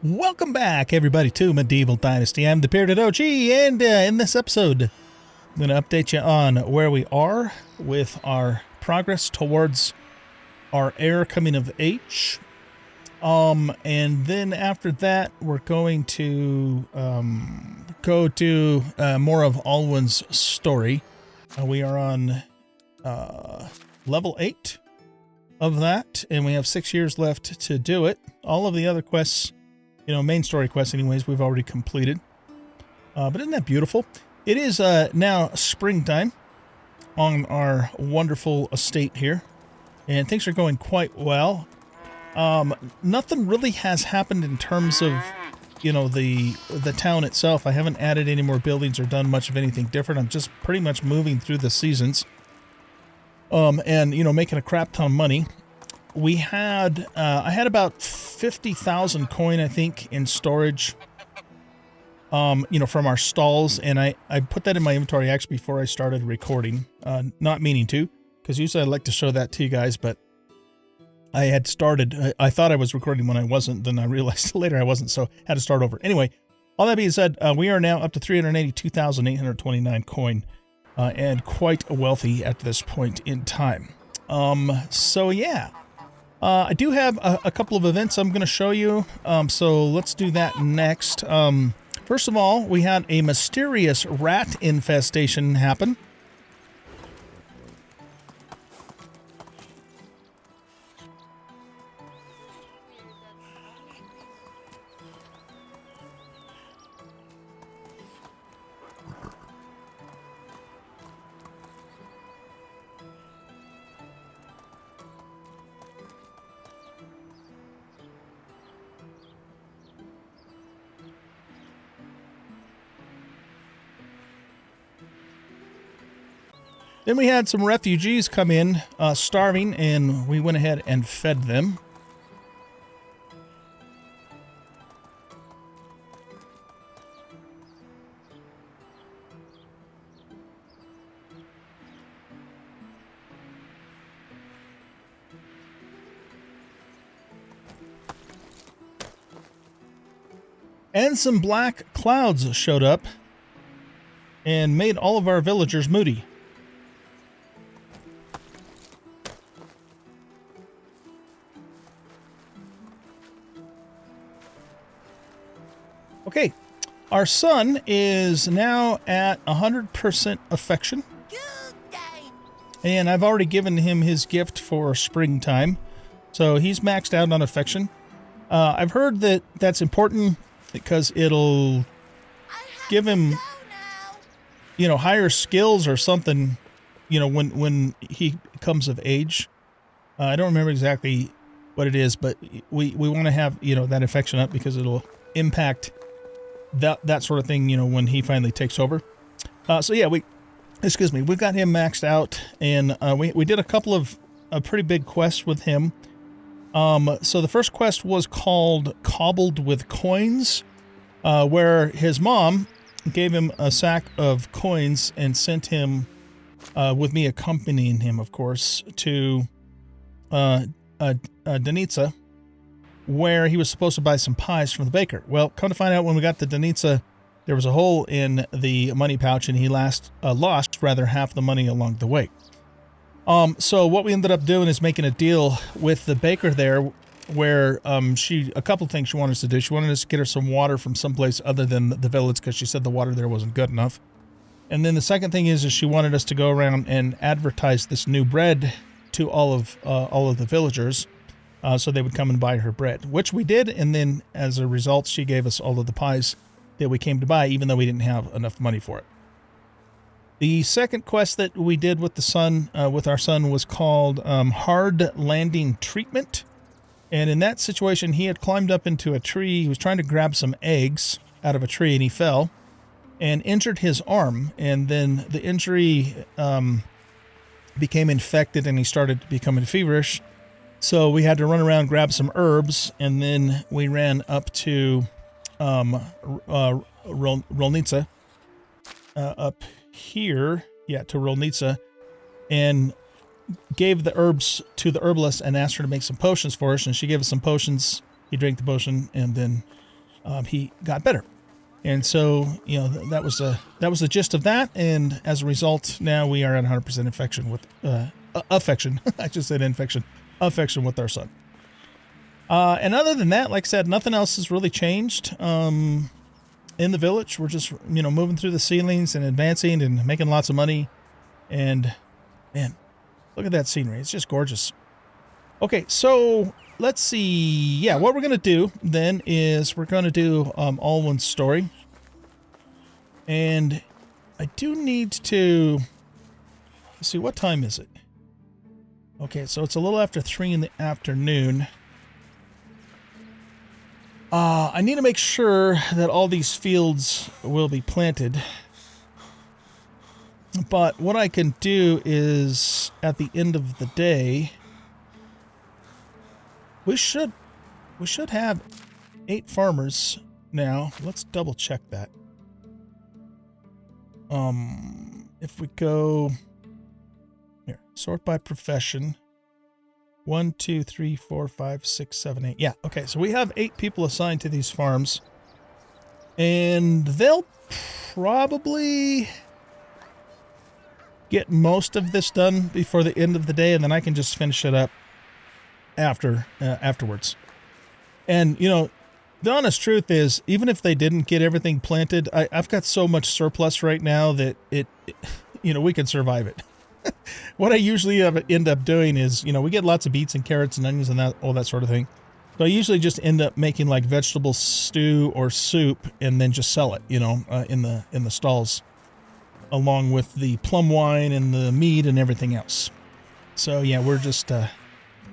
Welcome back, everybody, to Medieval Dynasty. I'm the Bearded OG, and in this episode, I'm going to update you on where we are with our progress towards our heir coming of age. And then after that, we're going to go to more of Alwin's story. We are on level 8 of that, and we have 6 years left to do it. All of the other quests, main story quests anyways, we've already completed. But isn't that beautiful? It is now springtime on our wonderful estate here, and things are going quite well. Nothing really has happened in terms of, the town itself. I haven't added any more buildings or done much of anything different. I'm just pretty much moving through the seasons. And, making a crap ton of money. We had, I had about 50,000 coin, I think, in storage, from our stalls. And I put that in my inventory actually before I started recording, not meaning to, because usually I like to show that to you guys, but I had started, I thought I was recording when I wasn't, then I realized later I wasn't, so had to start over. Anyway, all that being said, we are now up to 382,829 coin, and quite wealthy at this point in time. So yeah. I do have a couple of events I'm going to show you, so let's do that next. First of all, we had a mysterious rat infestation happen. Then we had some refugees come in, starving, and we went ahead and fed them. And some black clouds showed up and made all of our villagers moody. Okay, our son is now at 100% affection, and I've already given him his gift for springtime, so he's maxed out on affection. I've heard that that's important because it'll give him, higher skills or something, when he comes of age. I don't remember exactly what it is, but we want to have, that affection up because it'll impact that sort of thing, when he finally takes over. So yeah, we've got him maxed out, and we did a couple of pretty big quests with him. So the first quest was called Cobbled with Coins, where his mom gave him a sack of coins and sent him, with me accompanying him, of course, to Dynasty, where he was supposed to buy some pies from the baker. Well, come to find out, when we got to Dynasty, there was a hole in the money pouch, and he lost half the money along the way. So what we ended up doing is making a deal with the baker there, where a couple of things she wanted us to do. She wanted us to get her some water from someplace other than the village, because she said the water there wasn't good enough. And then the second thing is she wanted us to go around and advertise this new bread to all of the villagers, so they would come and buy her bread, which we did. And then as a result, she gave us all of the pies that we came to buy, even though we didn't have enough money for it. The second quest that we did with our son was called Hard Landing Treatment. And in that situation, he had climbed up into a tree. He was trying to grab some eggs out of a tree, and he fell and injured his arm. And then the injury became infected, and he started becoming feverish. So we had to run around, grab some herbs, and then we ran up to Rolnica, up here, to Rolnica, and gave the herbs to the herbalist and asked her to make some potions for us, and she gave us some potions. He drank the potion, and then he got better. And so, you know, that was the gist of that. And as a result, now we are at 100% infection with, affection. I just said infection. Affection with our son. And other than that, like I said, nothing else has really changed. In the village, we're just, you know, moving through the ceilings and advancing and making lots of money. And man, look at that scenery. It's just gorgeous. Okay, so let's see. Yeah, what we're going to do then is we're going to do Alwin's story. And I do need to... Let's see, what time is it? Okay, so it's a little after 3 in the afternoon. I need to make sure that all these fields will be planted. But what I can do is, at the end of the day... We should have 8 farmers now. Let's double check that. If we go here, sort by profession. 1, 2, 3, 4, 5, 6, 7, 8. Yeah, okay. So we have 8 people assigned to these farms. And they'll probably get most of this done before the end of the day, and then I can just finish it up afterwards. And, you know, the honest truth is, even if they didn't get everything planted, I've got so much surplus right now that it you know, we can survive it. What I usually end up doing is, you know, we get lots of beets and carrots and onions and that, all that sort of thing. So I usually just end up making like vegetable stew or soup and then just sell it, you know, in the stalls, along with the plum wine and the meat and everything else. So yeah, we're just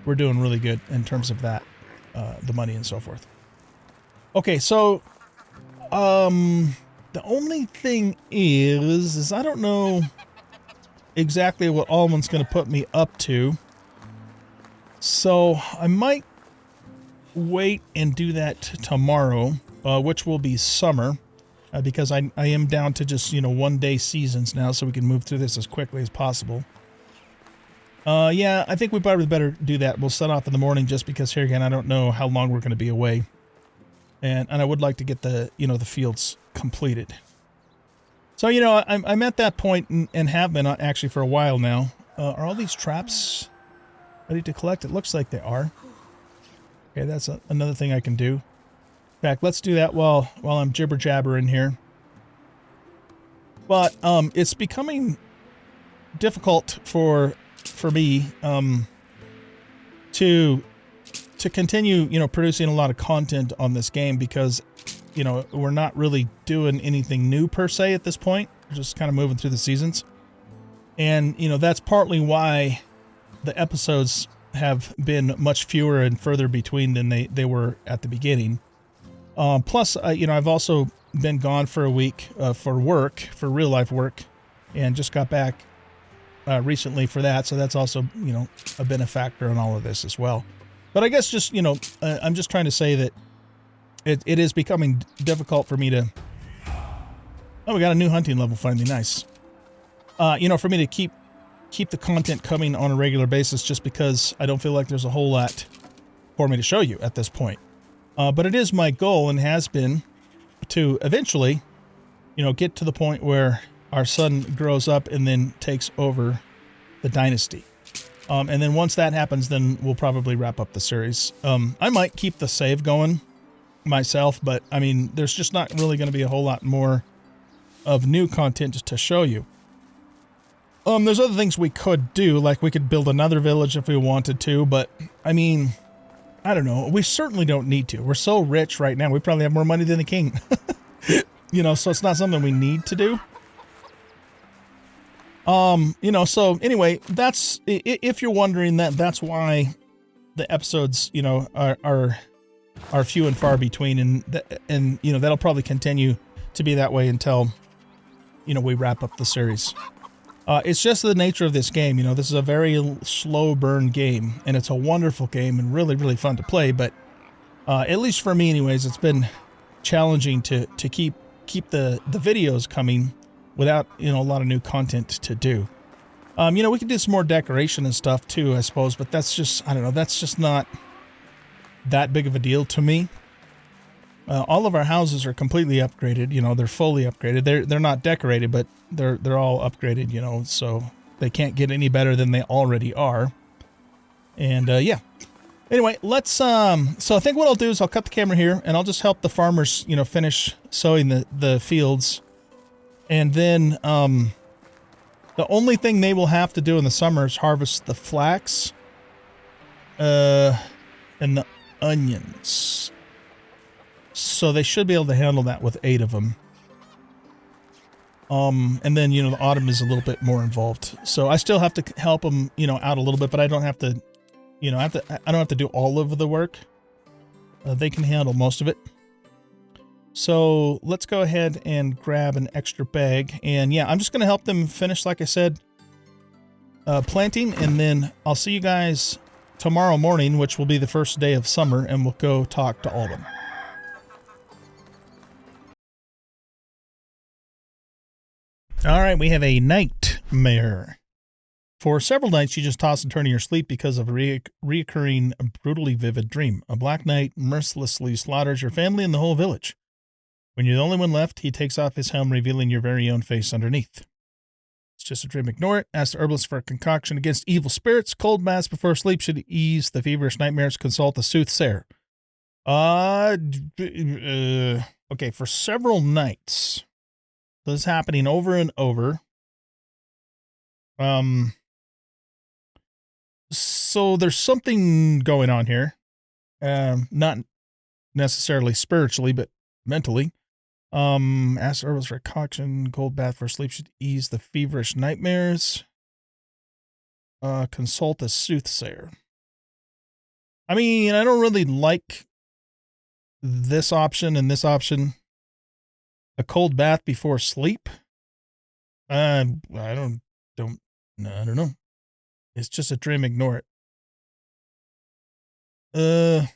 we're doing really good in terms of that, the money and so forth. Okay, so the only thing is I don't know exactly what Alwin's going to put me up to. So I might wait and do that tomorrow, which will be summer, because I am down to just, you know, 1-day seasons now, so we can move through this as quickly as possible. Yeah, I think we probably better do that. We'll set off in the morning just because here again, I don't know how long we're going to be away. And I would like to get the, you know, the fields completed. So, you know, I'm at that point and have been actually for a while now. Are all these traps ready to collect? It looks like they are. Okay, that's another thing I can do. In fact, let's do that while I'm jibber-jabbering here. But it's becoming difficult for me to continue, you know, producing a lot of content on this game because, you know, we're not really doing anything new per se at this point. We're just kind of moving through the seasons. And, you know, that's partly why the episodes have been much fewer and further between than they were at the beginning. Plus, you know, I've also been gone for a week for work, for real life work, and just got back recently for that. So that's also, you know, been a factor in all of this as well. But I guess just, you know, I'm just trying to say that it is becoming difficult for me to... Oh, we got a new hunting level finally. Nice. You know, for me to keep the content coming on a regular basis just because I don't feel like there's a whole lot for me to show you at this point. But it is my goal and has been to eventually, you know, get to the point where our son grows up and then takes over the Dynasty. And then once that happens, then we'll probably wrap up the series. I might keep the save going myself, but I mean, there's just not really going to be a whole lot more of new content to show you. There's other things we could do, like we could build another village if we wanted to, but I mean, I don't know. We certainly don't need to. We're so rich right now. We probably have more money than the king. You know, so it's not something we need to do. You know, so anyway, that's, if you're wondering, that's why the episodes, you know, are few and far between, and you know, that'll probably continue to be that way until, you know, we wrap up the series. It's just the nature of this game. You know, this is a very slow burn game, and it's a wonderful game and really, really fun to play. But at least for me, anyways, it's been challenging to keep the videos coming without, you know, a lot of new content to do. You know, we could do some more decoration and stuff too, I suppose, but that's just, I don't know, that's just not that big of a deal to me. All of our houses are completely upgraded. You know, they're fully upgraded. They're not decorated, but they're all upgraded. You know, so they can't get any better than they already are. And yeah. Anyway, let's so I think what I'll do is I'll cut the camera here, and I'll just help the farmers, you know, finish sowing the fields, and then the only thing they will have to do in the summer is harvest the flax, and the onions. So they should be able to handle that with 8 of them. And then, you know, the autumn is a little bit more involved. So I still have to help them, you know, out a little bit, but I don't have to, you know, I don't have to do all of the work. They can handle most of it. So let's go ahead and grab an extra bag. And yeah, I'm just going to help them finish, like I said, planting. And then I'll see you guys tomorrow morning, which will be the first day of summer, and we'll go talk to Alwin. All right, we have a nightmare. For several nights, you just toss and turn in your sleep because of a reoccurring, brutally vivid dream. A black knight mercilessly slaughters your family and the whole village. When you're the only one left, he takes off his helm, revealing your very own face underneath. It's just a dream. Ignore it. Ask the herbalist for a concoction against evil spirits. Cold baths before sleep should ease the feverish nightmares. Consult the soothsayer. Okay, for several nights. This is happening over and over. So there's something going on here. Not necessarily spiritually, but mentally. Ask herbals for a concoction. Cold bath for sleep should ease the feverish nightmares. Consult a soothsayer. I mean, I don't really like this option and this option. A cold bath before sleep? I don't know. It's just a dream. Ignore it.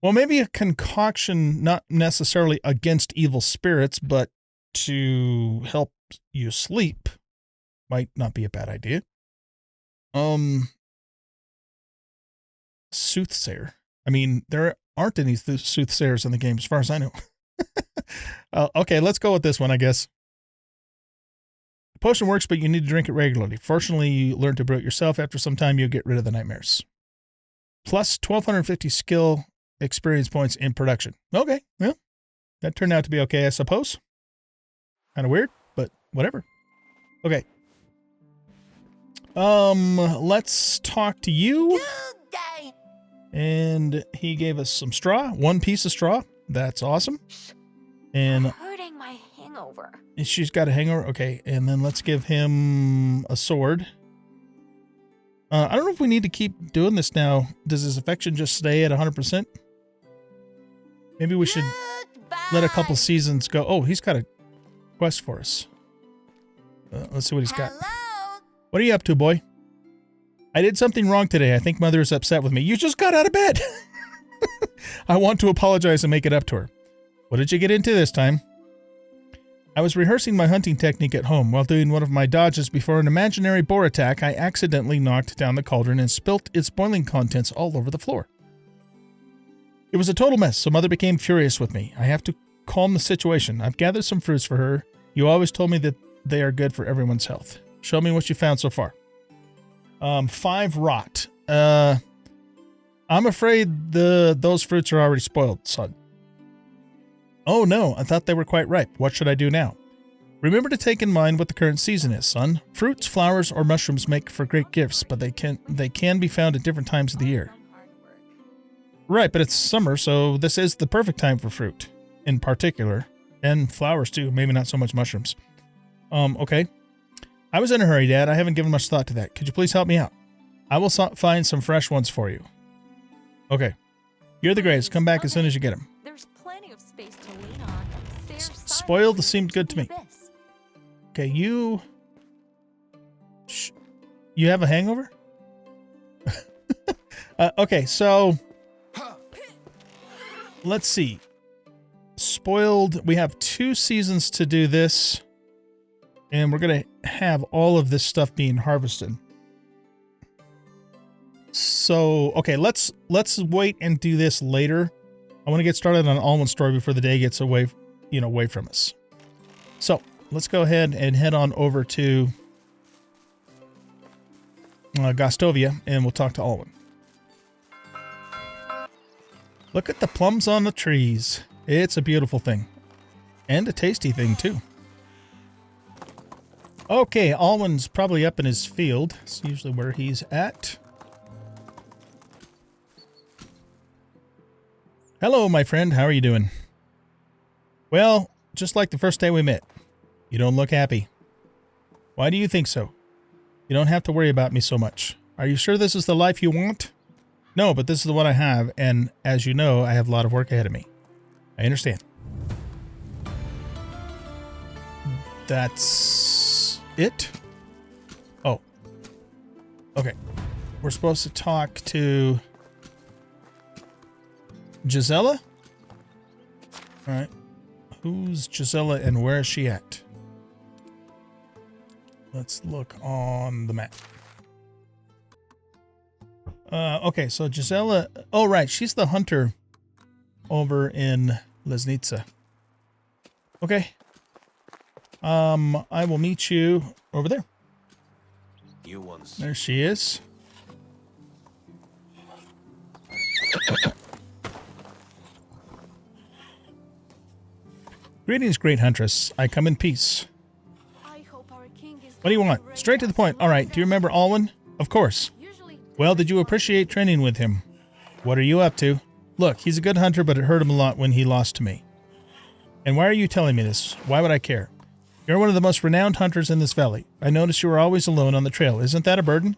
Well, maybe a concoction, not necessarily against evil spirits, but to help you sleep might not be a bad idea. Soothsayer. I mean, there aren't any soothsayers in the game as far as I know. Okay, let's go with this one, I guess. The potion works, but you need to drink it regularly. Fortunately, you learn to brew it yourself. After some time, you'll get rid of the nightmares. Plus 1,250 skill experience points in production. Okay, well, that turned out to be okay, I suppose. Kind of weird, but whatever. Okay. Let's talk to you. And he gave us some straw. 1 piece of straw. That's awesome. And hurting my hangover. She's got a hangover. Okay, and then let's give him a sword. I don't know if we need to keep doing this now. Does his affection just stay at 100%? Maybe we should let a couple seasons go. Oh, he's got a quest for us. Let's see what he's got. What are you up to, boy? I did something wrong today. I think Mother is upset with me. You just got out of bed. I want to apologize and make it up to her. What did you get into this time? I was rehearsing my hunting technique at home. While doing one of my dodges before an imaginary boar attack, I accidentally knocked down the cauldron and spilt its boiling contents all over the floor. It was a total mess, so Mother became furious with me. I have to calm the situation. I've gathered some fruits for her. You always told me that they are good for everyone's health. Show me what you found so far. 5 rot. I'm afraid those fruits are already spoiled, son. Oh no, I thought they were quite ripe. What should I do now? Remember to take in mind what the current season is, son. Fruits, flowers, or mushrooms make for great gifts, but they can be found at different times of the year. Right, but it's summer, so this is the perfect time for fruit, in particular. And flowers too, maybe not so much mushrooms. Okay. I was in a hurry, Dad. I haven't given much thought to that. Could you please help me out? I will find some fresh ones for you. Okay. You're the greatest. Come back as soon as you get them. There's plenty of space to lean on. Spoiled seemed good to me. Okay, you have a hangover? Okay, so let's see. Spoiled. We have 2 seasons to do this. And we're going to have all of this stuff being harvested. So, okay, let's wait and do this later. I want to get started on Alwin's story before the day gets away from us. So let's go ahead and head on over to Gostovia, and we'll talk to Alwin. Look at the plums on the trees. It's a beautiful thing. And a tasty thing, too. Okay, Alwin's probably up in his field. It's usually where he's at. Hello, my friend. How are you doing? Well, just like the first day we met. You don't look happy. Why do you think so? You don't have to worry about me so much. Are you sure this is the life you want? No, but this is the one I have, and as you know, I have a lot of work ahead of me. I understand. That's it? Oh. Okay. We're supposed to talk to Gisela? Alright. Who's Gisela and where is she at? Let's look on the map. Okay, so Gisela... Oh, right. She's the hunter over in Lesnitsa. Okay. I will meet you over there. There she is. Greetings, great huntress. I come in peace. What do you want? Straight to the point. All right. Do you remember Alwin? Of course. Well, did you appreciate training with him? What are you up to? Look, he's a good hunter, but it hurt him a lot when he lost to me. And why are you telling me this? Why would I care? You're one of the most renowned hunters in this valley. I notice you are always alone on the trail. Isn't that a burden?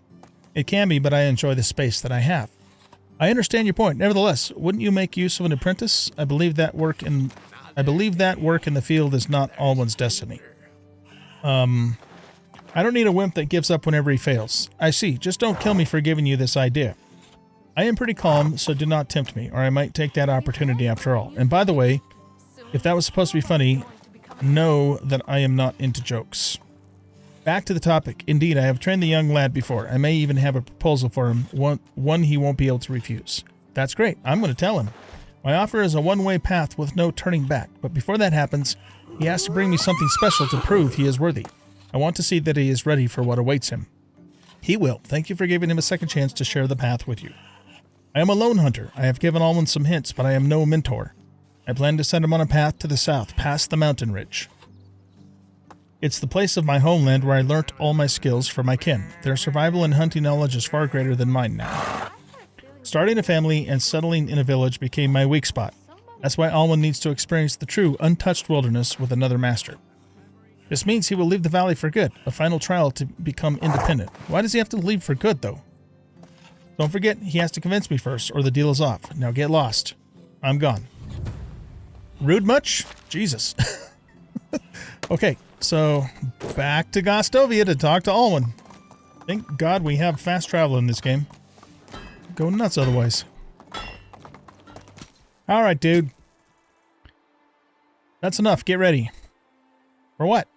It can be, but I enjoy the space that I have. I understand your point. Nevertheless, wouldn't you make use of an apprentice? I believe that work in the field is not Alwin's destiny. I don't need a wimp that gives up whenever he fails. I see. Just don't kill me for giving you this idea. I am pretty calm, so do not tempt me, or I might take that opportunity after all. And by the way, if that was supposed to be funny, know that I am not into jokes. Back to the topic. Indeed, I have trained the young lad before. I may even have a proposal for him, one he won't be able to refuse. That's great. I'm going to tell him. My offer is a one-way path with no turning back, but before that happens, he has to bring me something special to prove he is worthy. I want to see that he is ready for what awaits him. He will. Thank you for giving him a second chance to share the path with you. I am a lone hunter. I have given Alwin some hints, but I am no mentor. I plan to send him on a path to the south, past the mountain ridge. It's the place of my homeland where I learnt all my skills for my kin. Their survival and hunting knowledge is far greater than mine now. Starting a family and settling in a village became my weak spot. That's why Alwin needs to experience the true, untouched wilderness with another master. This means he will leave the valley for good, a final trial to become independent. Why does he have to leave for good, though? Don't forget, he has to convince me first, or the deal is off. Now get lost. I'm gone. Rude much? Jesus. Okay, so back to Gostovia to talk to Alwin. Thank God we have fast travel in this game. Go nuts otherwise. Alright, dude. That's enough. Get ready. For what?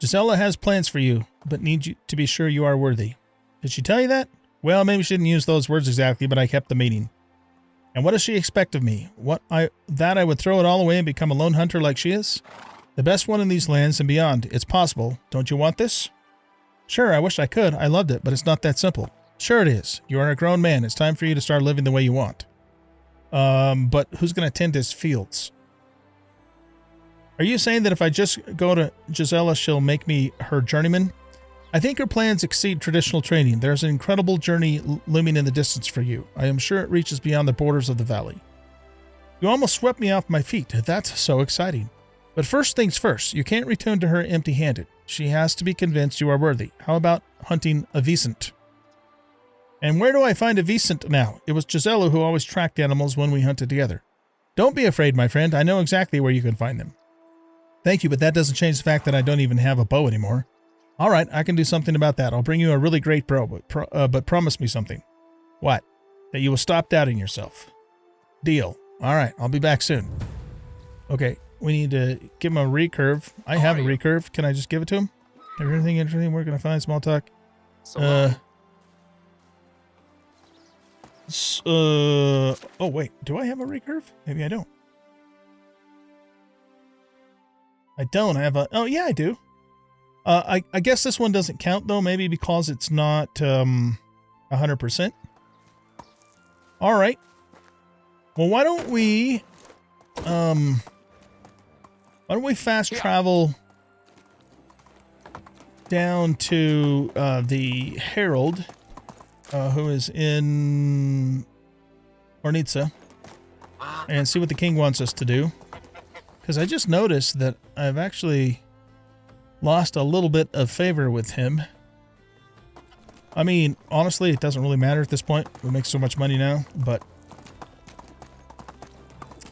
Gisela has plans for you, but needs you to be sure you are worthy. Did she tell you that? Well, maybe she didn't use those words exactly, but I kept the meaning. And what does she expect of me? I would throw it all away and become a lone hunter like she is? The best one in these lands and beyond. It's possible. Don't you want this? Sure, I wish I could. I loved it, but it's not that simple. Sure it is. You are a grown man. It's time for you to start living the way you want. But who's going to tend his fields? Are you saying that if I just go to Gisela, she'll make me her journeyman? I think her plans exceed traditional training. There's an incredible journey looming in the distance for you. I am sure it reaches beyond the borders of the valley. You almost swept me off my feet. That's so exciting. But first things first, you can't return to her empty-handed. She has to be convinced you are worthy. How about hunting a Vicent? And where do I find a Vicent now? It was Gisela who always tracked animals when we hunted together. Don't be afraid, my friend. I know exactly where you can find them. Thank you, but that doesn't change the fact that I don't even have a bow anymore. All right, I can do something about that. I'll bring you a really great bow, but promise me something. What? That you will stop doubting yourself. Deal. All right, I'll be back soon. Okay, we need to give him a recurve. I have a recurve. Can I just give it to him? Everything interesting? Where can I find small talk? Oh wait, do I have a recurve? Maybe I don't. I don't have a, oh yeah, I do. I guess this one doesn't count though, maybe because it's not 100%. All right. Well, why don't we fast travel down to the Herald, who is in Hornitsa, and see what the king wants us to do. Because I just noticed that I've actually lost a little bit of favor with him. I mean, honestly, it doesn't really matter at this point. We make so much money now, but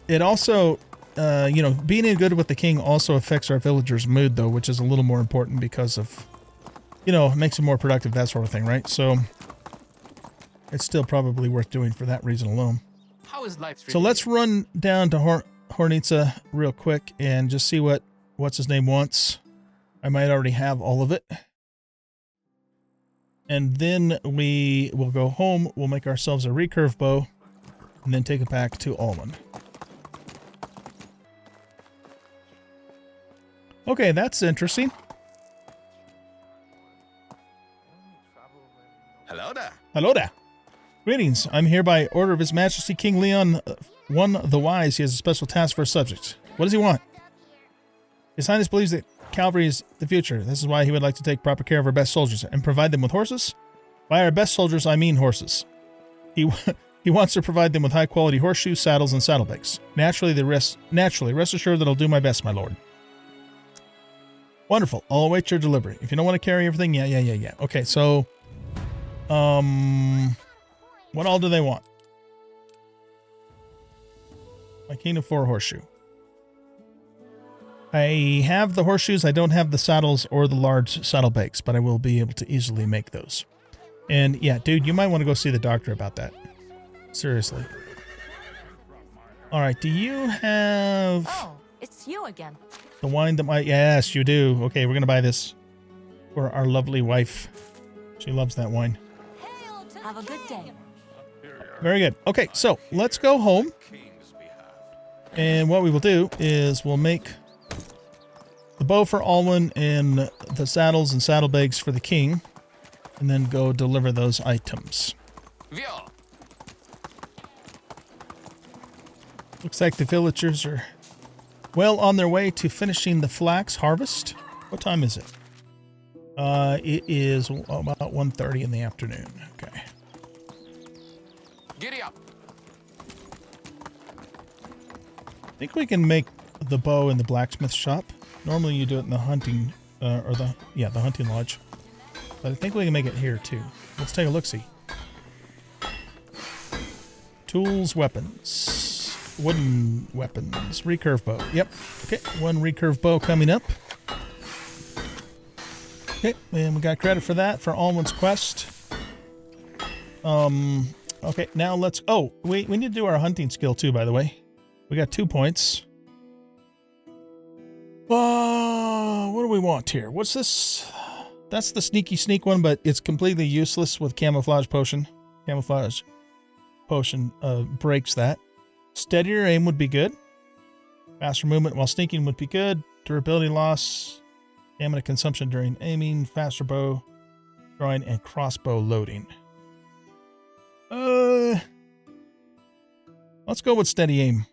it also, you know, being in good with the king also affects our villagers' mood, though, which is a little more important because of, you know, it makes them more productive, that sort of thing, right? So it's still probably worth doing for that reason alone. How is life? So let's run down to Hornitsa real quick and just see what's his name wants. I might already have all of it. And then we will go home, we'll make ourselves a recurve bow, and then take it back to Alwin. Okay, that's interesting. Hello there. Hello there. Greetings. I'm here by order of His Majesty King Leon I the Wise. He has a special task for a subject. What does he want? His Highness believes that cavalry is the future. This is why he would like to take proper care of our best soldiers and provide them with horses. By our best soldiers, I mean horses. He wants to provide them with high-quality horseshoes, saddles, and saddlebags. Naturally, rest assured that I'll do my best, my lord. Wonderful. I'll await your delivery. If you don't want to carry everything, yeah. Okay, so, what all do they want? My Kingdom 4 horseshoe. I have the horseshoes. I don't have the saddles or the large saddlebags, but I will be able to easily make those. And yeah, dude, you might want to go see the doctor about that. Seriously. All right, do you have... Oh, it's you again. The wine that might... Yes, you do. Okay, we're going to buy this for our lovely wife. She loves that wine. Have a good day. Very good. Okay, so let's go home. And what we will do is we'll make the bow for Alwin and the saddles and saddlebags for the king. And then go deliver those items. Looks like the villagers are well on their way to finishing the flax harvest. What time is it? It is about 1:30 in the afternoon. Okay. Giddy up. I think we can make the bow in the blacksmith shop. Normally you do it in the hunting, the hunting lodge. But I think we can make it here too. Let's take a look-see. Tools, weapons, wooden weapons, recurve bow. Yep. Okay, one recurve bow coming up. Okay, and we got credit for that for Alwin's quest. Okay, now let's... Oh, we need to do our hunting skill too, by the way. We got 2 points. What do we want here? What's this? That's the sneaky sneak one, but it's completely useless with camouflage potion. Camouflage potion breaks that. Steadier aim would be good. Faster movement while sneaking would be good. Durability loss. Stamina consumption during aiming. Faster bow drawing and crossbow loading. Let's go with steady aim.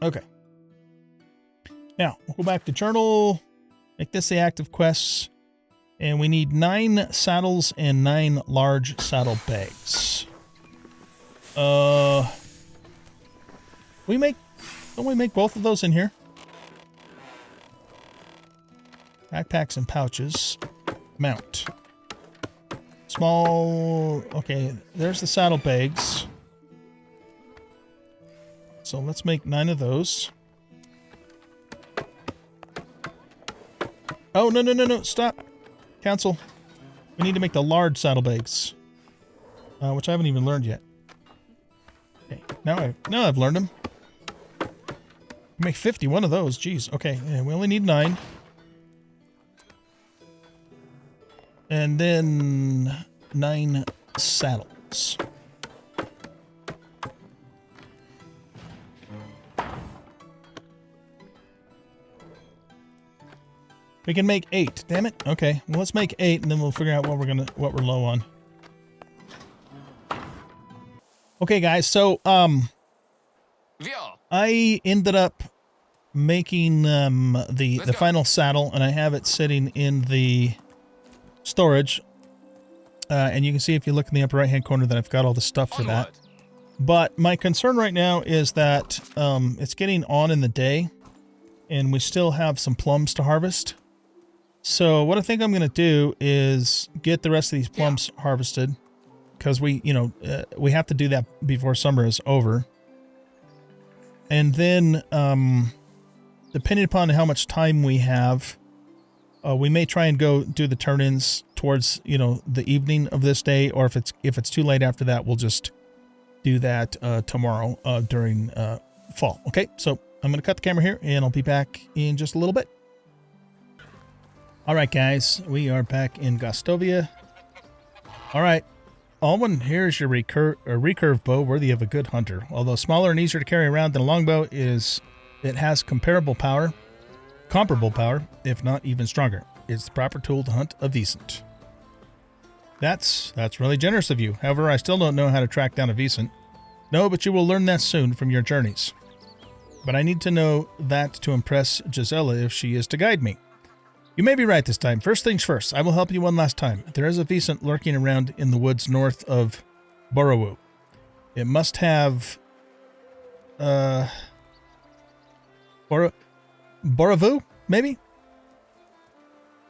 Okay. Now, we'll go back to journal, make this the active quests, and we need 9 saddles and 9 large saddlebags. Don't we make both of those in here? Backpacks and pouches. Mount. Small, okay, there's the saddlebags. So let's make 9 of those. Oh, no, stop. Cancel. We need to make the large saddlebags. Which I haven't even learned yet. Okay, now I've learned them. Make 51 of those, jeez. Okay, yeah, we only need 9. And then 9 saddles. We can make 8. Damn it. Okay. Well, let's make 8 and then we'll figure out what we're low on. Okay, guys. So, I ended up making the final saddle, and I have it sitting in the storage. And you can see if you look in the upper right-hand corner that I've got all the stuff for that. But my concern right now is that it's getting on in the day, and we still have some plums to harvest. So what I think I'm going to do is get the rest of these plums harvested, because we have to do that before summer is over. And then, depending upon how much time we have, we may try and go do the turn-ins towards, the evening of this day, or if it's too late after that, we'll just do that tomorrow during fall. Okay, so I'm going to cut the camera here, and I'll be back in just a little bit. All right, guys, we are back in Gostovia. All right, Alwin, here's your recurve bow worthy of a good hunter. Although smaller and easier to carry around than a longbow, it has comparable power, if not even stronger. It's the proper tool to hunt a Vesent. That's really generous of you. However, I still don't know how to track down a Vesent. No, but you will learn that soon from your journeys. But I need to know that to impress Gisela if she is to guide me. You may be right this time. First things first, I will help you one last time. There is a Vesent lurking around in the woods north of Borowu. It must have... Borowu, maybe?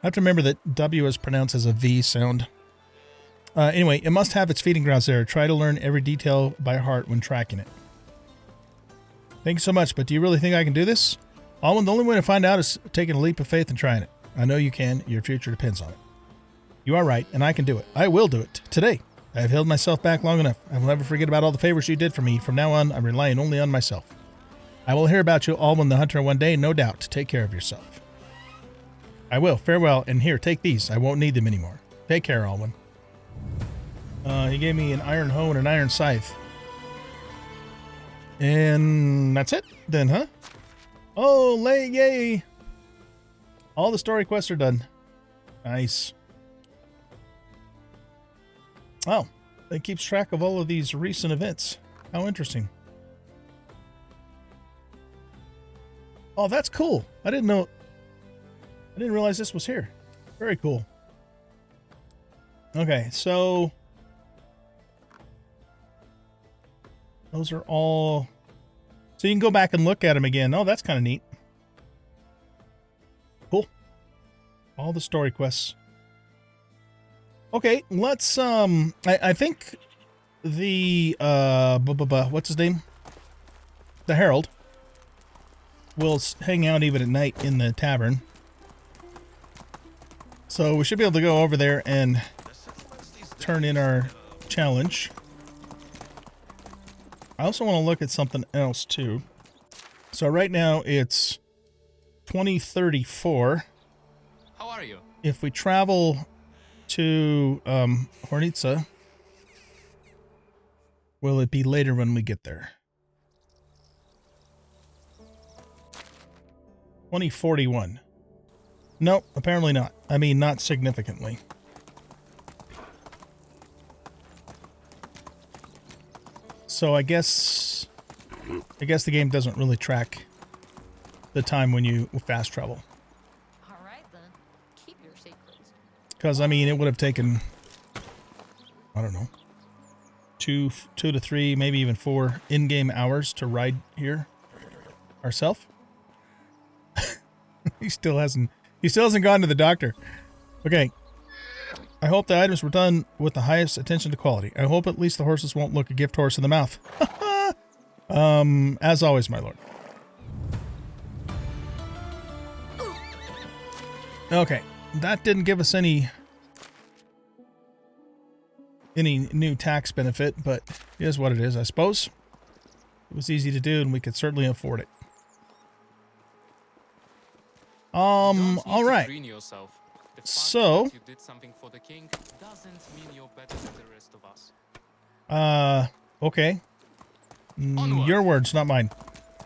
I have to remember that W is pronounced as a V sound. Anyway, it must have its feeding grounds there. Try to learn every detail by heart when tracking it. Thank you so much, but do you really think I can do this? Alwin, the only way to find out is taking a leap of faith and trying it. I know you can. Your future depends on it. You are right, and I can do it. I will do it. Today. I have held myself back long enough. I will never forget about all the favors you did for me. From now on, I'm relying only on myself. I will hear about you, Alwin the Hunter, one day, no doubt. Take care of yourself. I will. Farewell, and here, take these. I won't need them anymore. Take care, Alwin. He gave me an iron hoe and an iron scythe. And that's it then, huh? Oh, yay! All the story quests are done. Nice. Oh, it keeps track of all of these recent events. How interesting. Oh, that's cool. I didn't realize this was here. Very cool. Okay, so those are all... So you can go back and look at them again. Oh, that's kind of neat. Cool. All the story quests. Okay, let's, I think the, what's his name? The Herald will hang out even at night in the tavern. So we should be able to go over there and turn in our challenge. I also want to look at something else too. So right now it's 2034. How are you? If we travel to Hornitsa, will it be later when we get there? 2041. Nope, apparently not. I mean, not significantly. So I guess the game doesn't really track the time when you fast travel. All right, then. Keep your secrets. Because, I mean, it would have taken, I don't know, 2 to 3, maybe even 4 in-game hours to ride here ourselves. He still hasn't gone to the doctor. Okay. I hope the items were done with the highest attention to quality. I hope at least the horses won't look a gift horse in the mouth. As always, my lord. Okay. That didn't give us any new tax benefit, but it is what it is, I suppose. It was easy to do, and we could certainly afford it. All right. So, you did something for the king doesn't mean you're better than the rest of us. okay. Onward. Your words, not mine.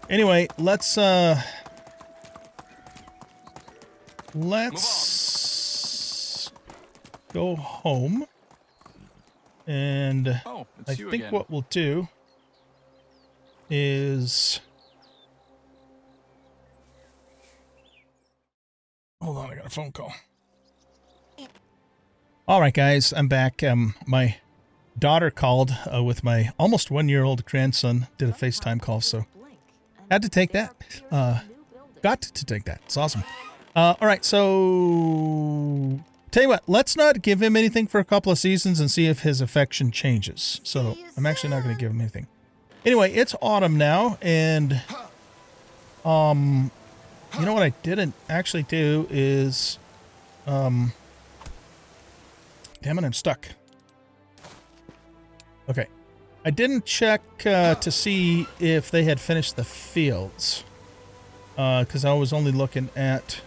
Anyway, let's go home. And Oh, I it's you think again. what we'll do is... Hold on, I got a phone call. All right, guys, I'm back. My daughter called with my almost 1-year-old grandson, did a FaceTime call, so had to take that. Got to take that. It's awesome. All right, so tell you what, let's not give him anything for a couple of seasons and see if his affection changes. So I'm actually not going to give him anything. Anyway, it's autumn now, and you know what I didn't actually do is damn it, I'm stuck. Okay. I didn't check to see if they had finished the fields. Because I was only looking at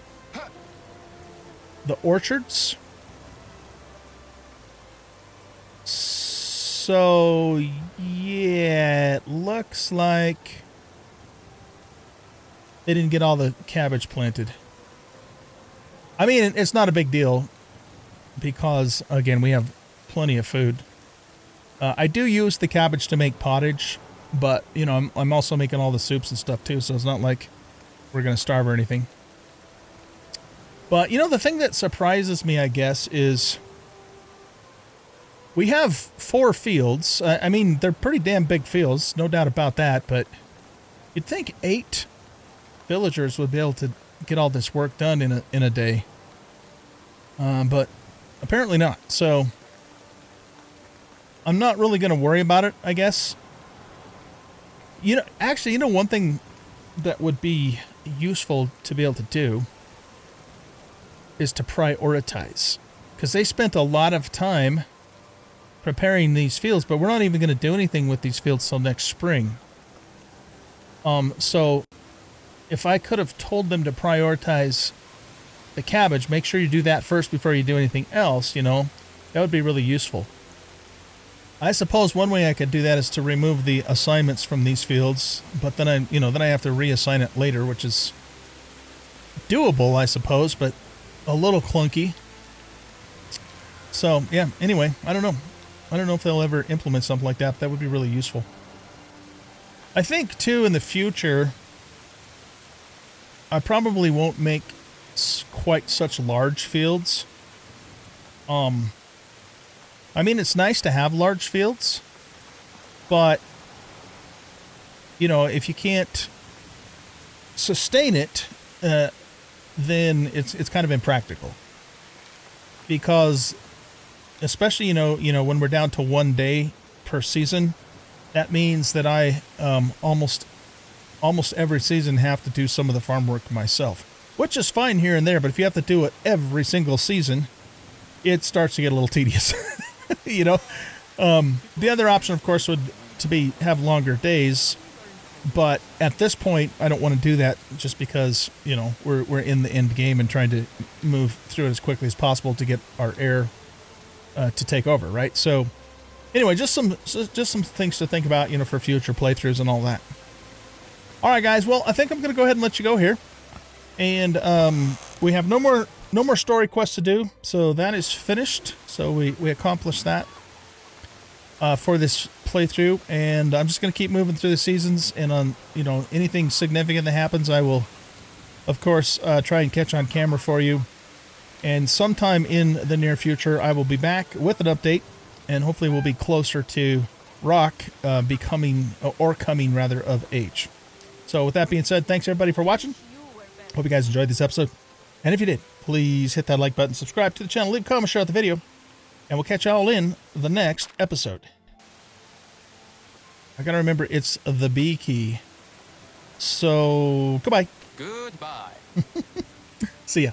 the orchards. So, yeah, it looks like they didn't get all the cabbage planted. I mean, it's not a big deal because, again, we have plenty of food. I do use the cabbage to make pottage, but, you know, I'm also making all the soups and stuff too, so it's not like we're going to starve or anything. But, you know, the thing that surprises me, I guess, is we have 4 fields. I mean, they're pretty damn big fields, no doubt about that, but you'd think 8 villagers would be able to get all this work done in a day. But apparently not. So I'm not really going to worry about it, I guess. You know, actually, you know, one thing that would be useful to be able to do is to prioritize, because they spent a lot of time preparing these fields, but we're not even going to do anything with these fields till next spring. So if I could have told them to prioritize the cabbage, make sure you do that first before you do anything else, you know, that would be really useful. I suppose one way I could do that is to remove the assignments from these fields, but then I have to reassign it later, which is doable, I suppose, but a little clunky. So, yeah, anyway, I don't know. I don't know if they'll ever implement something like that, but that would be really useful. I think, too, in the future, I probably won't make quite such large fields. I mean, it's nice to have large fields, but, you know, if you can't sustain it, then it's kind of impractical. Because, especially, you know, when we're down to 1 day per season, that means that I almost every season have to do some of the farm work myself, which is fine here and there, but if you have to do it every single season, it starts to get a little tedious. You know, the other option, of course, would have longer days, but at this point, I don't want to do that just because, you know, we're in the end game and trying to move through it as quickly as possible to get our heir to take over, right? So, anyway, just some things to think about, you know, for future playthroughs and all that. All right, guys. Well, I think I'm going to go ahead and let you go here, and we have no more story quests to do, so that is finished. So we accomplished that for this playthrough, and I'm just going to keep moving through the seasons, and on, you know, anything significant that happens, I will, of course, try and catch on camera for you. And sometime in the near future, I will be back with an update, and hopefully we'll be closer to Rock coming of age. So with that being said, thanks everybody for watching. Hope you guys enjoyed this episode. And if you did, please hit that like button, subscribe to the channel, leave a comment, share out the video, and we'll catch y'all in the next episode. I gotta remember, it's the B key. So, goodbye. Goodbye. See ya.